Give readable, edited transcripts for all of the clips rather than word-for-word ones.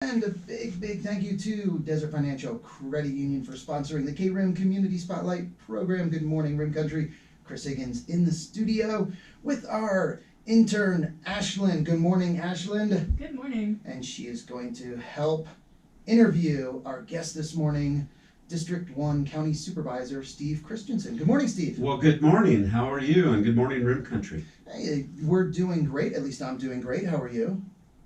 And a big thank you to Desert Financial Credit Union for sponsoring the KRIM Community Spotlight program. Good morning, Rim Country. Chris Higgins in the studio with our intern, Ashlyn. Good morning, Ashlyn. Good morning. And she is going to help interview our guest this morning, District 1 County Supervisor Steve Christensen. Good morning, Steve. Well, good morning. How are you? And good morning, Rim Country. Hey, we're doing great. At least I'm doing great. How are you?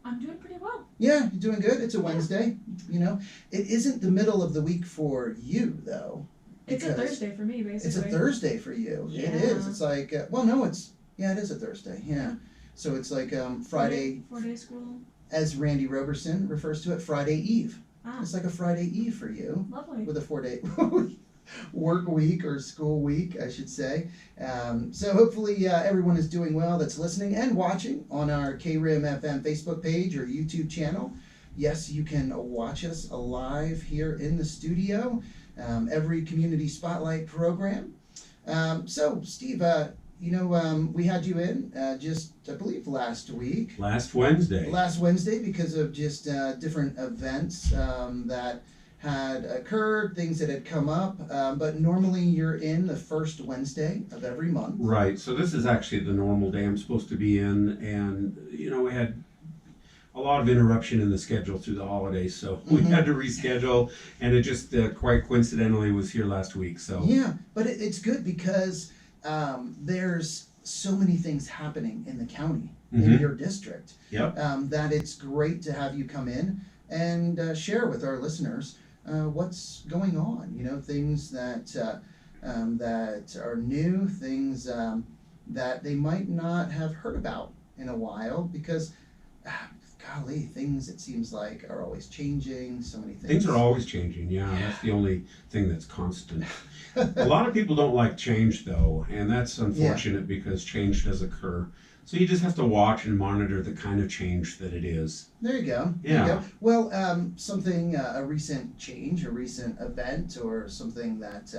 I'm doing pretty well. Yeah, you're doing good. It's a Wednesday. You know, it isn't the middle of the week for you, though. It's a Thursday for me, basically. It's a Thursday for you. Yeah. It is. It's like, well, no, it is a Thursday. Yeah. So it's like Friday. 4-day school. As Randy Roberson refers to it, Friday Eve. Ah. It's like a Friday Eve for you. Lovely. With a 4-day work week or school week, I should say. So hopefully everyone is doing well that's listening and watching on our KRIM FM Facebook page or YouTube channel. Yes, you can watch us live here in the studio, every community spotlight program. So Steve, we had you in just, I believe, last week. Last Wednesday Because of just different events that had occurred, things that had come up, but normally you're in the first Wednesday of every month. Right, so this is actually the normal day I'm supposed to be in, and we had a lot of interruption in the schedule through the holidays, so we had to reschedule, and it just quite coincidentally was here last week. So yeah, but it's good because there's so many things happening in the county, in your district, yep. That it's great to have you come in and share with our listeners what's going on. Things that are new, things that they might not have heard about in a while because, golly, things it seems like are always changing. So many things. Things are always changing. Yeah, that's the only thing that's constant. A lot of people don't like change though, and that's unfortunate because change does occur. So you just have to watch and monitor the kind of change that it is. There you go. Yeah. There you go. Well, something, a recent change, a recent event, or something that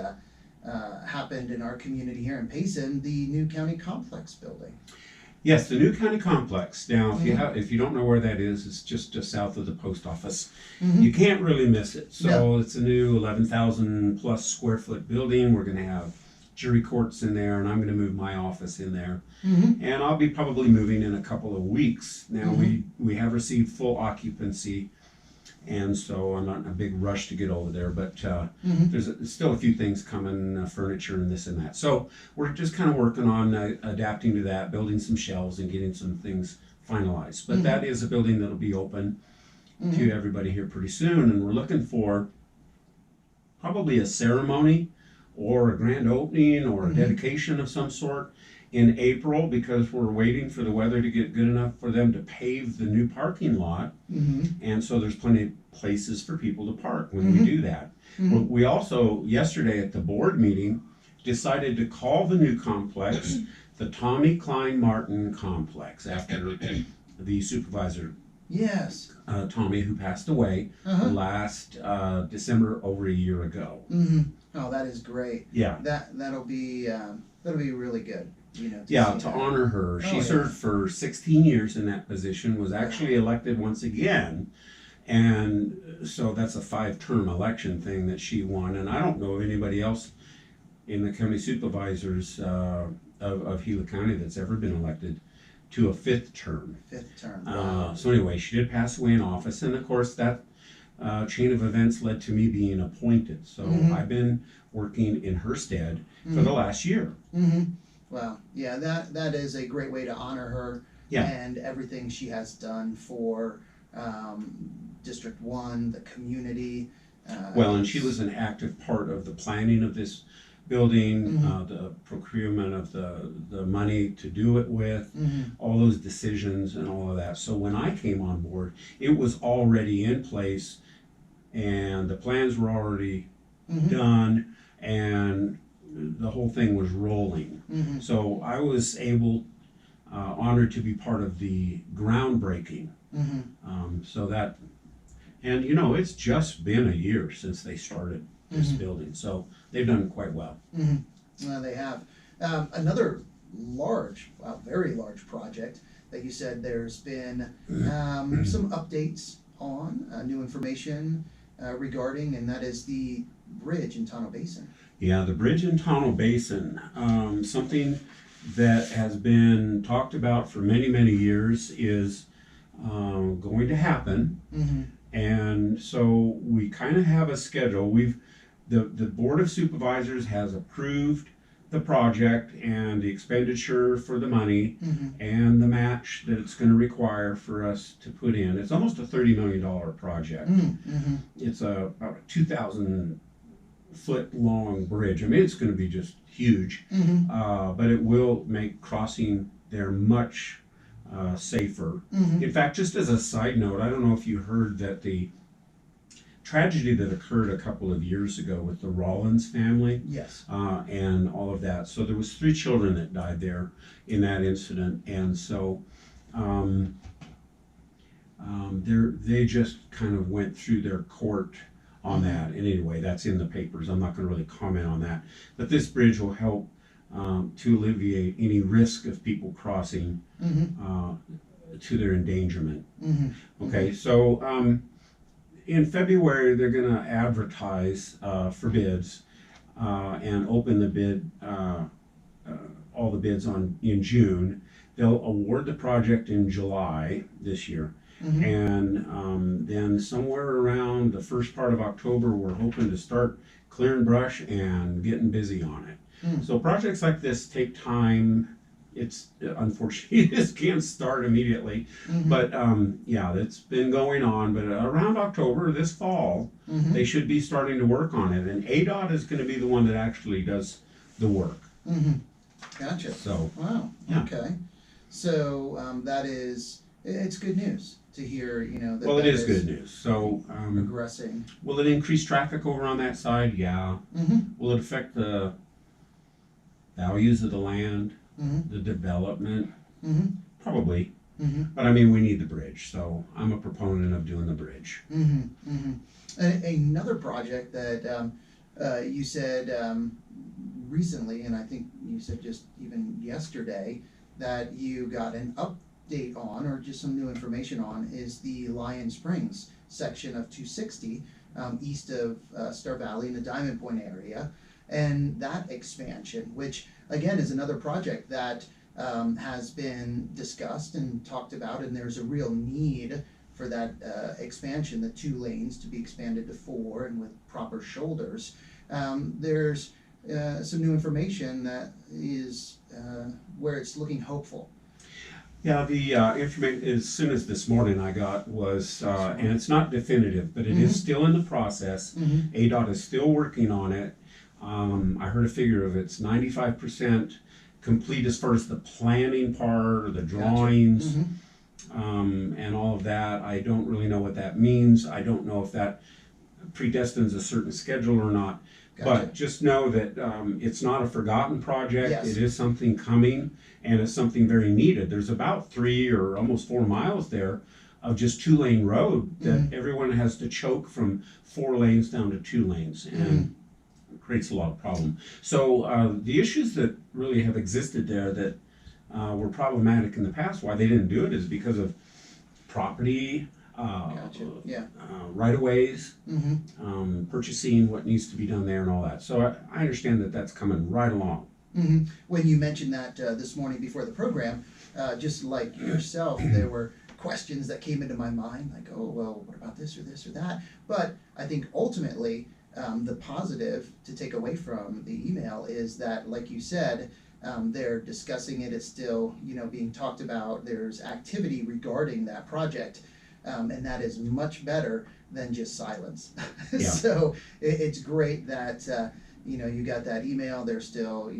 happened in our community here in Basin, the new county complex building. Yes, the new county complex. Now, if you don't know where that is, it's just south of the post office. You can't really miss it. So It's a new 11,000 plus square foot building. We're going to have jury courts in there, and I'm going to move my office in there. And I'll be probably moving in a couple of weeks. Now, we have received full occupancy, and so I'm not in a big rush to get over there, but there's still a few things coming, furniture and this and that. So we're just kind of working on adapting to that, building some shelves and getting some things finalized. But that is a building that'll be open to everybody here pretty soon, and we're looking for probably a ceremony or a grand opening or a dedication of some sort in April, because we're waiting for the weather to get good enough for them to pave the new parking lot. And so there's plenty of places for people to park when we do that. We also, yesterday at the board meeting, decided to call the new complex the Tommy Klein Martin Complex after the supervisor. Yes. Tommy, who passed away last December, over a year ago. Oh, that is great. Yeah. That'll be really good. To honor her. She served for 16 years in that position, was actually elected once again, and so that's a 5-term election thing that she won. And I don't know of anybody else in the county supervisors of Gila County that's ever been elected to a 5th term. 5th term. Wow. So anyway, she did pass away in office, and of course that chain of events led to me being appointed. So I've been working in her stead for the last year. Well, yeah, that is a great way to honor her and everything she has done for District 1, the community. And she was an active part of the planning of this building, the procurement of the money to do it with, all those decisions and all of that. So when I came on board, it was already in place, and the plans were already done, and the whole thing was rolling. So I was honored to be part of the groundbreaking. So that, and it's just been a year since they started this building, so they've done quite well. Well, they have. Another very large project that you said there's been some updates on new information regarding, and that is the bridge in Tonto Basin. Yeah, the bridge in Tonto Basin, something that has been talked about for many, many years is going to happen. Mm-hmm. And so we kind of have a schedule. The Board of Supervisors has approved the project and the expenditure for the money Mm-hmm. and the match that it's going to require for us to put in. It's almost a $30 million project. Mm-hmm. It's about a 2,000 foot long bridge. I mean, it's going to be just huge, Mm-hmm. but it will make crossing there much safer. Mm-hmm. In fact, just as a side note, I don't know if you heard that the tragedy that occurred a couple of years ago with the Rollins family Yes. and all of that. So there was 3 children that died there in that incident, and so they just kind of went through their court on that. And anyway, that's in the papers. I'm not going to really comment on that. But this bridge will help to alleviate any risk of people crossing Mm-hmm. to their endangerment. Mm-hmm. Okay, so in February they're going to advertise for bids and open the bid, all the bids in June. They'll award the project in July this year. Mm-hmm. And then somewhere around the first part of October, we're hoping to start clearing brush and getting busy on it. Mm. So projects like this take time. It's unfortunately this can't start immediately, Mm-hmm. but yeah, it's been going on. But around October, this fall, Mm-hmm. they should be starting to work on it, and ADOT is going to be the one that actually does the work. Mm-hmm. Gotcha. So Wow. Yeah. Okay. So it's good news to hear. That well, it that is good news. So progressing. will it increase traffic over on that side? Yeah. Mm-hmm. Will it affect the values of the land, Mm-hmm. the development? Mm-hmm. Probably. Mm-hmm. But I mean, we need the bridge, so I'm a proponent of doing the bridge. Mm-hmm. Mm-hmm. Another project that you said recently, and I think you said just even yesterday, that you got an update on, or just some new information on, is the Lion Springs section of 260 east of Star Valley in the Diamond Point area, and that expansion, which again is another project that has been discussed and talked about, and there's a real need for that expansion, the 2 lanes to be expanded to 4 and with proper shoulders. There's some new information that is where it's looking hopeful. Yeah, the information as soon as this morning I got was, and it's not definitive, but it is still in the process. Mm-hmm. ADOT is still working on it. I heard a figure of it's 95% complete as far as the planning part or the drawings. Gotcha. And all of that. I don't really know what that means. I don't know if that predestines a certain schedule or not. Gotcha. But just know that it's not a forgotten project. Yes. It is something coming, and it's something very needed. There's about 3 or almost 4 miles there of just 2-lane road that everyone has to choke from 4 lanes down to 2 lanes, and it creates a lot of problem. So the issues that really have existed there that were problematic in the past, why they didn't do it, is because of property, Gotcha. Yeah. right-of-ways, Mm-hmm. purchasing what needs to be done there and all that. So I understand that that's coming right along. Mm-hmm. When you mentioned that this morning before the program, just like yourself, there were questions that came into my mind, like, oh, well, what about this or this or that? But I think ultimately, the positive to take away from the email is that, like you said, they're discussing it. It's still, being talked about. There's activity regarding that project, and that is much better than just silence. Yeah. So it's great that you got that email. They're still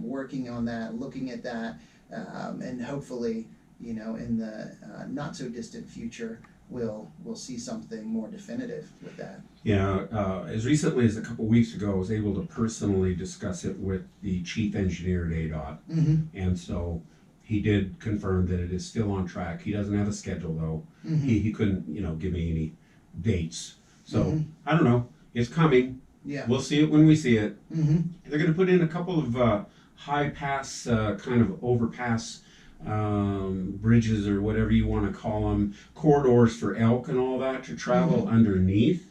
working on that, looking at that, and hopefully in the not so distant future we'll see something more definitive with that. Yeah, as recently as a couple weeks ago, I was able to personally discuss it with the chief engineer at ADOT, Mm-hmm. and so he did confirm that it is still on track. He doesn't have a schedule though. Mm-hmm. He couldn't give me any dates. So Mhm. I don't know. It's coming. Yeah. We'll see it when we see it. Mm-hmm. They're going to put in a couple of high pass, kind of overpass bridges or whatever you want to call them, corridors for elk and all that to travel underneath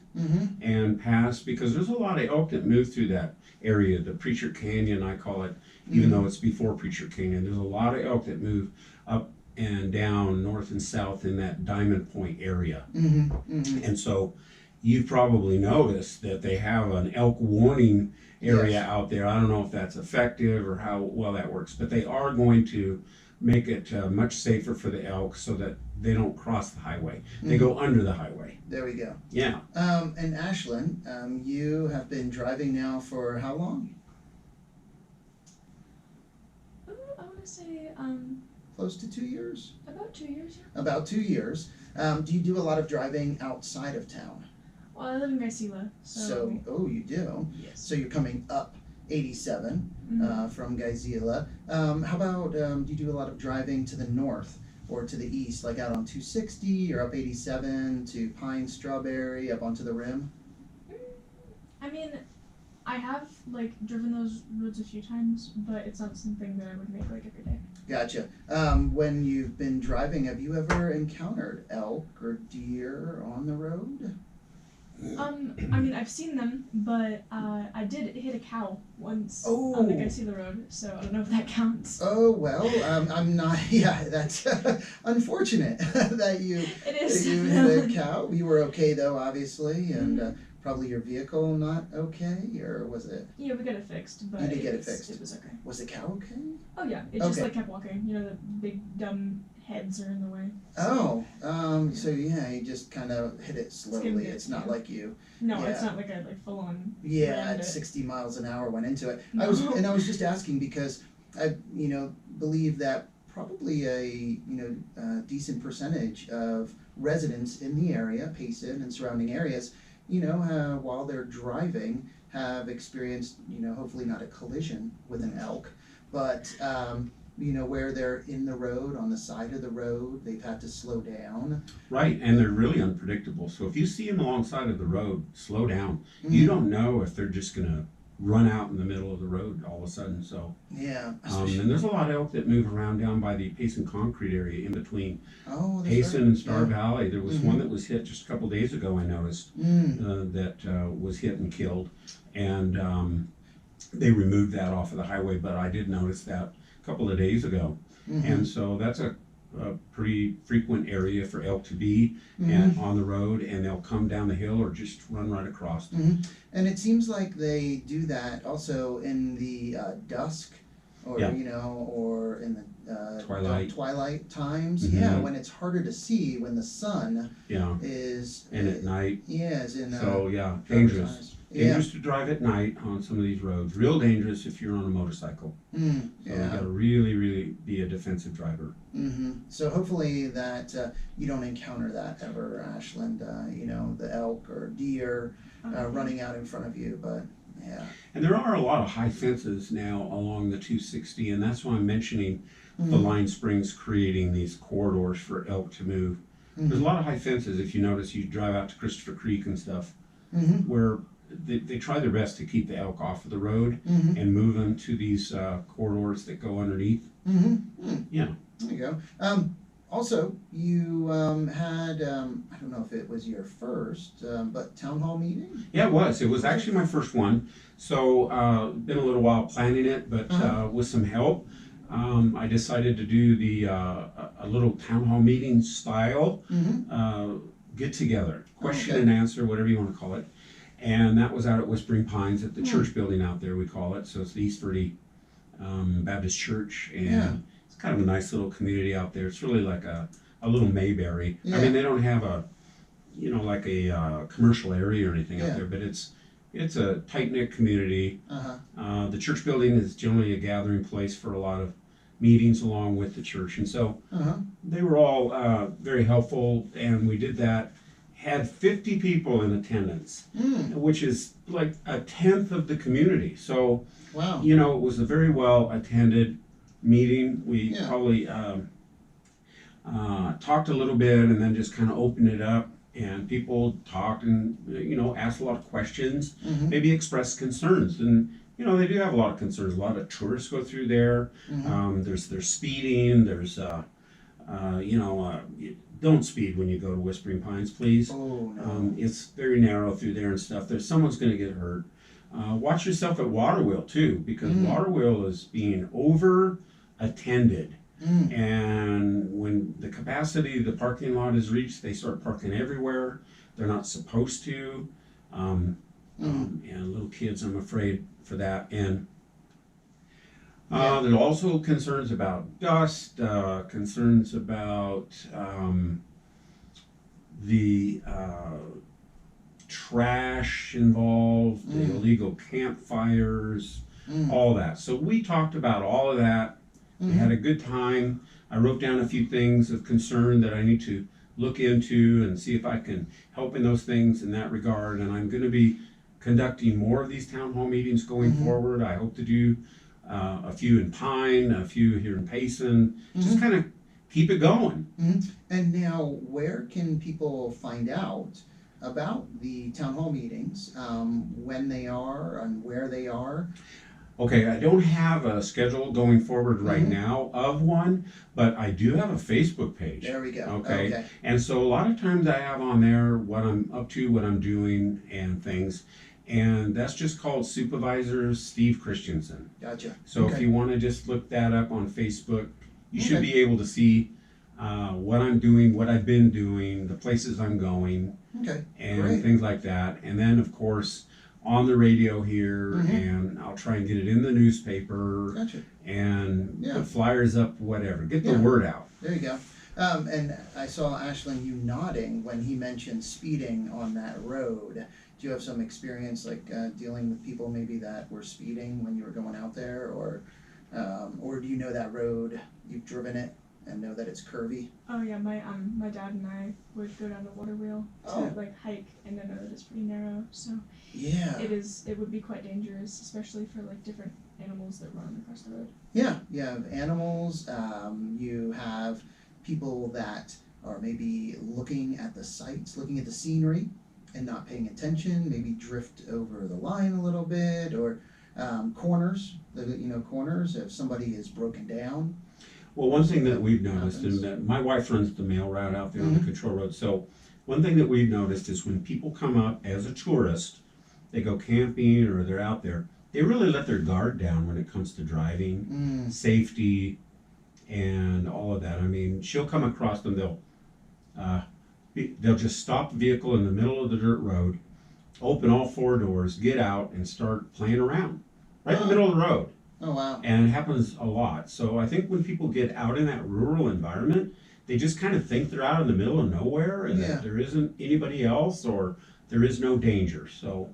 and pass, because there's a lot of elk that move through that area, the Preacher Canyon, I call it, even though it's before Preacher Canyon. There's a lot of elk that move up and down, north and south in that Diamond Point area. And so you've probably noticed that they have an elk warning area out there. I don't know if that's effective or how well that works, but they are going to make it much safer for the elk so that they don't cross the highway. They go under the highway. There we go. Yeah. And Ashlyn, you have been driving now for how long? Ooh, I want to say Close to 2 years? about 2 years. Yeah. About 2 years. Do you do a lot of driving outside of town? Well, I live in Gila, so. Oh, you do? Yes. So you're coming up 87 from Gila. How about, do you do a lot of driving to the north or to the east, like out on 260 or up 87 to Pine Strawberry, up onto the rim? I mean, I have like driven those roads a few times, but it's not something that I would make like every day. Gotcha. When you've been driving, have you ever encountered elk or deer on the road? I mean, I've seen them, but I did hit a cow once Oh. on the Gila Road, so I don't know if that counts. Oh, well, I'm not, yeah, that's unfortunate that you, It is. that you hit a cow. You were okay though, obviously, and probably your vehicle not okay, or was it, Yeah, we got it fixed, but You did get it fixed. It was okay. was the cow okay? Oh yeah, it just Okay. like kept walking. You know, the big dumb heads are in the way. Oh, so yeah, you just kind of hit it slowly. Skimmed it, It's not yeah. like you, No, it's Yeah. not like a full on. yeah, rammed at it. 60 miles an hour went into it. No. I was just asking because I, believe that probably a decent percentage of residents in the area, Payson and surrounding areas, while they're driving, have experienced, hopefully not a collision with an elk, but where they're in the road, on the side of the road, they've had to slow down. Right, and they're really unpredictable. So if you see them alongside of the road, slow down. You don't know if they're just gonna run out in the middle of the road all of a sudden. So, Yeah. and there's a lot of elk that move around down by the Payson concrete area in between Oh, that's Payson right. and Star Yeah. Valley. There was one that was hit just a couple days ago, I noticed, that was hit and killed. And they removed that off of the highway, but I did notice that a couple of days ago. And so that's a pretty frequent area for elk to be and on the road, and they'll come down the hill or just run right across. And it seems like they do that also in the dusk, or Yeah. or in the Twilight. times. Mhm. Yeah, when it's harder to see when the sun Yeah, is. and at night. Yeah, is in. So yeah, driver's dangerous. eyes. Yeah. Dangerous to drive at night on some of these roads. Real dangerous if you're on a motorcycle. So you Yeah. gotta really, really be a defensive driver. So hopefully that you don't encounter that ever, Ashland. The elk or deer running out in front of you, but yeah. And there are a lot of high fences now along the 260, and that's why I'm mentioning the Line Springs creating these corridors for elk to move. There's a lot of high fences. If you notice, you drive out to Christopher Creek and stuff, where they try their best to keep the elk off of the road and move them to these corridors that go underneath. Yeah. There you go. Also, you had, I don't know if it was your first, but town hall meeting? Yeah, it was. It was actually my first one. So, been a little while planning it, but with some help, I decided to do a little town hall meeting style get together, question and answer, whatever you want to call it. And that was out at Whispering Pines at the church building out there, we call it. So it's the East Verde Baptist Church, and it's kind of a nice little community out there. It's really like a little Mayberry. I mean, they don't have a commercial area or anything out there, but it's a tight-knit community. The church building is generally a gathering place for a lot of meetings along with the church, and so they were all very helpful, and we did that. Had 50 people in attendance, which is like a tenth of the community. So, Wow. it was a very well attended meeting. We probably talked a little bit and then just kind of opened it up, and people talked and asked a lot of questions, maybe expressed concerns, and you know, they do have a lot of concerns. A lot of tourists go through there. There's speeding. There's don't speed when you go to Whispering Pines, please. Oh no. It's very narrow through there and stuff. Someone's going to get hurt. Watch yourself at Waterwheel too, because Waterwheel is being over attended. And when the capacity of the parking lot is reached, they start parking everywhere. They're not supposed to. And little kids, I'm afraid for that. And there are also concerns about dust, concerns about the trash involved, the illegal campfires, all that. So we talked about all of that. We had a good time. I wrote down a few things of concern that I need to look into and see if I can help in those things in that regard. And I'm going to be conducting more of these town hall meetings going forward. I hope to do a few in Pine, a few here in Basin, just kind of keep it going. And now, where can people find out about the town hall meetings, when they are and where they are? Okay, I don't have a schedule going forward right now of one, but I do have a Facebook page. There we go. Okay. And so a lot of times I have on there what I'm up to, what I'm doing, and things. And that's just called Supervisor Steve Christensen. Gotcha. So if you want to just look that up on Facebook, you should be able to see what I'm doing, what I've been doing, the places I'm going, and things like that. And then, of course, on the radio here, and I'll try and get it in the newspaper, and put flyers up, whatever. Get the word out. There you go. And I saw Ashland, you nodding when he mentioned speeding on that road. Do you have some experience, like dealing with people maybe that were speeding when you were going out there, or do you know that road? You've driven it and know that it's curvy. Oh yeah, my dad and I would go down the Waterwheel to like hike, and I know that it's pretty narrow, so it would be quite dangerous, especially for like different animals that run across the road. Yeah, you have animals. You have people that are maybe looking at the sights, looking at the scenery, and not paying attention, maybe drift over the line a little bit, or corners, corners, if somebody is broken down. Well, one thing that we've noticed is that my wife runs the mail route out there on the control road. So one thing that we've noticed is when people come up as a tourist, they go camping or they're out there, they really let their guard down when it comes to driving, safety, and all of that. I mean, she'll come across them, they'll just stop the vehicle in the middle of the dirt road, open all four doors, get out, and start playing around right in the middle of the road. Oh, wow. And it happens a lot. So I think when people get out in that rural environment, they just kind of think they're out in the middle of nowhere and that there isn't anybody else or there is no danger. So,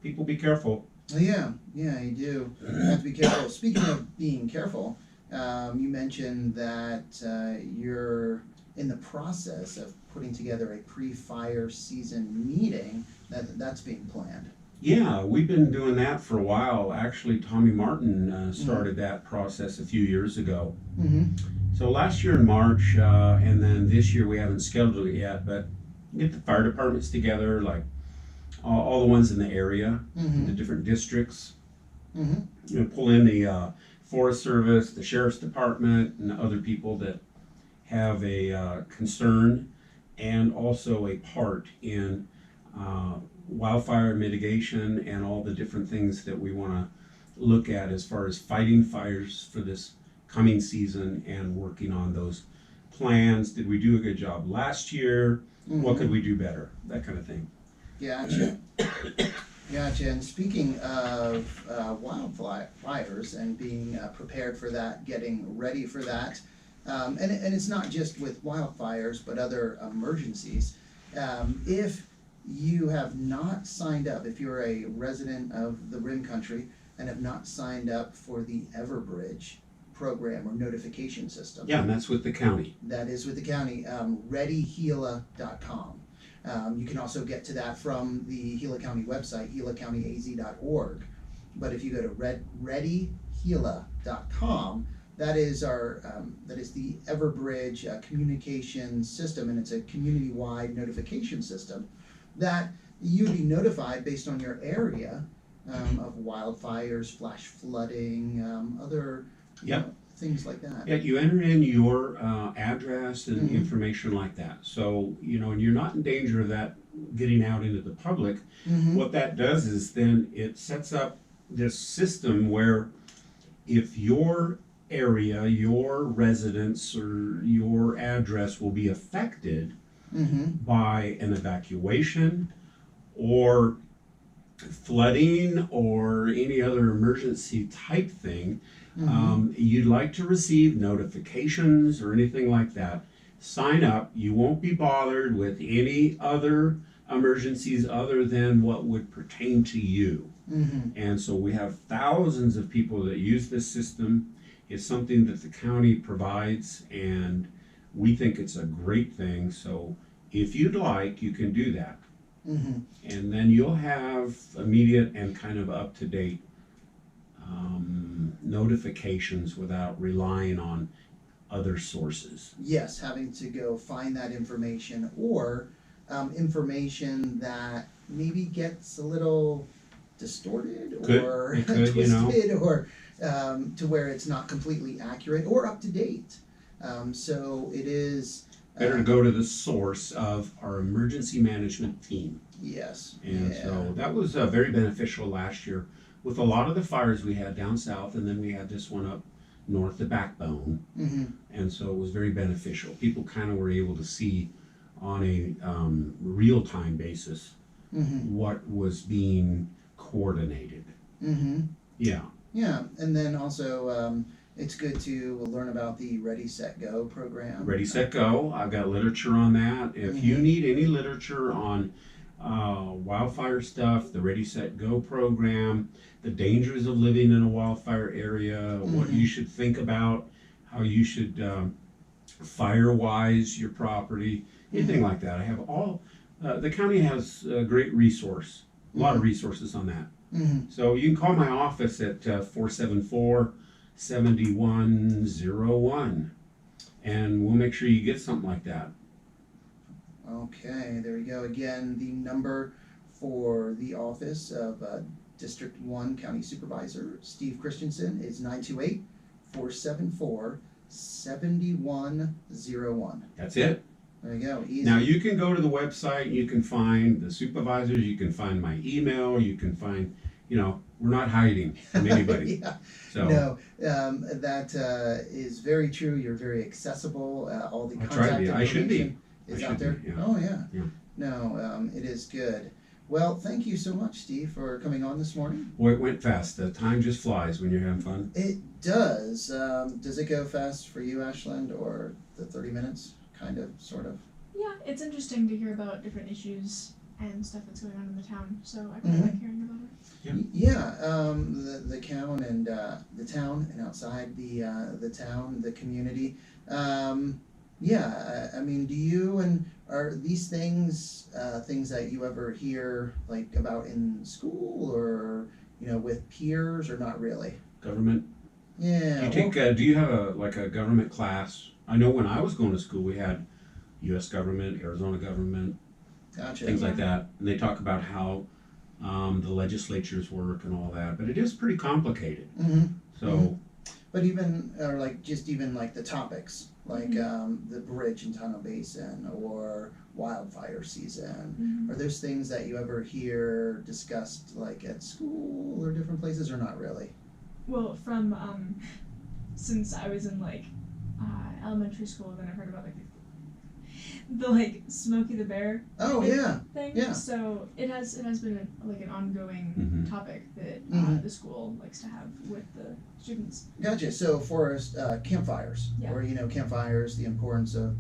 people be careful. Yeah, you do. You have to be careful. Speaking of being careful, you mentioned that you're in the process of putting together a pre-fire season meeting that's being planned. Yeah, we've been doing that for a while. Actually, Tommy Martin started that process a few years ago. So last year in March, and then this year we haven't scheduled it yet, but get the fire departments together, like all the ones in the area, the different districts. Pull in the Forest Service, the Sheriff's Department, and other people that have a concern and also a part in wildfire mitigation and all the different things that we want to look at as far as fighting fires for this coming season and working on those plans. Did we do a good job last year? What could we do better? That kind of thing. Gotcha. And speaking of wildfires and being prepared for that, getting ready for that, and it's not just with wildfires, but other emergencies. If you have not signed up, if you're a resident of the Rim Country and have not signed up for the Everbridge program or notification system. Yeah, and that's with the county. That is with the county, readygila.com. You can also get to that from the Gila County website, gilacountyaz.org. But if you go to readygila.com, that is the Everbridge communication system, and it's a community-wide notification system that you'd be notified based on your area of wildfires, flash flooding, other Yep. things like that. Yeah, you enter in your address and information like that. So, and you're not in danger of that getting out into the public. What that does is then it sets up this system where if your area, your residence, or your address will be affected by an evacuation or flooding or any other emergency type thing, you'd like to receive notifications or anything like that, sign up. You won't be bothered with any other emergencies other than what would pertain to you. And so we have thousands of people that use this system. It's something that the county provides, and we think it's a great thing. So if you'd like, you can do that. And then you'll have immediate and kind of up-to-date notifications without relying on other sources. Yes, having to go find that information, or information that maybe gets a little distorted or twisted, or to where it's not completely accurate or up to date. So it is better to go to the source of our emergency management team. Yes. And so that was very beneficial last year with a lot of the fires we had down south, and then we had this one up north, the Backbone. And so it was very beneficial. People kind of were able to see on a real-time basis what was being coordinated. Yeah. Yeah, and then also it's good to learn about the Ready, Set, Go program. Ready, Set, Go. I've got literature on that. If you need any literature on wildfire stuff, the Ready, Set, Go program, the dangers of living in a wildfire area, what you should think about, how you should fire-wise your property, anything like that. I have all, the county has a great resource, a lot of resources on that. So you can call my office at 474-7101, and we'll make sure you get something like that. Okay, there we go. Again, the number for the office of District 1 County Supervisor Steve Christensen is 928-474-7101. That's it. There you go. Easy. Now you can go to the website, you can find the supervisors, you can find my email, you can find, we're not hiding from anybody. So no, that is very true. You're very accessible. All the contact information is out there. Oh yeah. No, it is good. Well, thank you so much, Steve, for coming on this morning. Boy, it went fast. The time just flies when you're having fun. It does. Does it go fast for you, Ashland, or the 30 minutes? Kind of, sort of. Yeah, it's interesting to hear about different issues and stuff that's going on in the town. So I quite like hearing about it. Yeah, the town and outside the town, the community. Yeah, I mean, do you are these things things that you ever hear like about in school or with peers, or not really? Government. Yeah. Do you take? Do you have a government class? I know when I was going to school, we had U.S. government, Arizona government, things like that, and they talk about how the legislatures work and all that. But it is pretty complicated. So. But even the topics, like the bridge in Tunnel Basin or wildfire season, are those things that you ever hear discussed like at school or different places, or not really? Well, from since I was in elementary school, then I've heard about the Smokey the Bear thing. Yeah. So it has been an ongoing topic that the school likes to have with the students. Gotcha. So forest campfires, or campfires, the importance of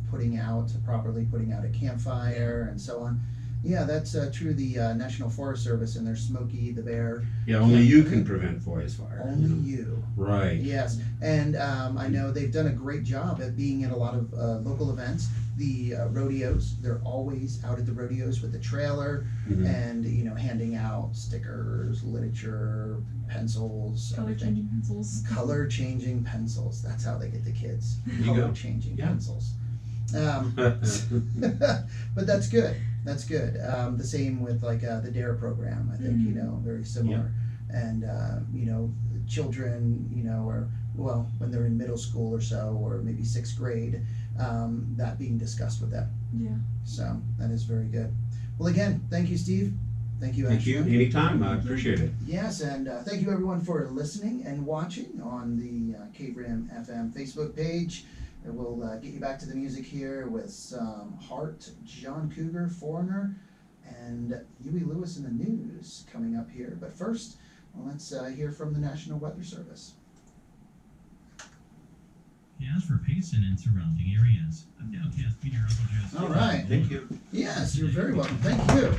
properly putting out a campfire and so on. Yeah, that's true. The National Forest Service and their Smokey the Bear. Yeah, only you can prevent forest fire. Only you. Right. Yes, and I know they've done a great job at being at a lot of local events. The rodeos, they're always out at the rodeos with the trailer and handing out stickers, literature, pencils, Color-changing pencils. Color-changing pencils. That's how they get the kids. Color-changing pencils. But that's good. That's good. The same with the DARE program. I think very similar and children, or well, when they're in middle school or so, or maybe 6th grade, that being discussed with them. Yeah. So that is very good. Well, again, thank you, Steve. Thank you, Thank you. Ashley. Anytime. I appreciate it. Yes, and thank you everyone for listening and watching on the KRIM FM Facebook page. And we'll get you back to the music here with some Heart, John Cougar, Foreigner, and Huey Lewis in the News coming up here. But first, let's hear from the National Weather Service. As for Basin and surrounding areas, I'm Nowcast meteorologist. All right. Thank you. Yes, you're very welcome. Thank you.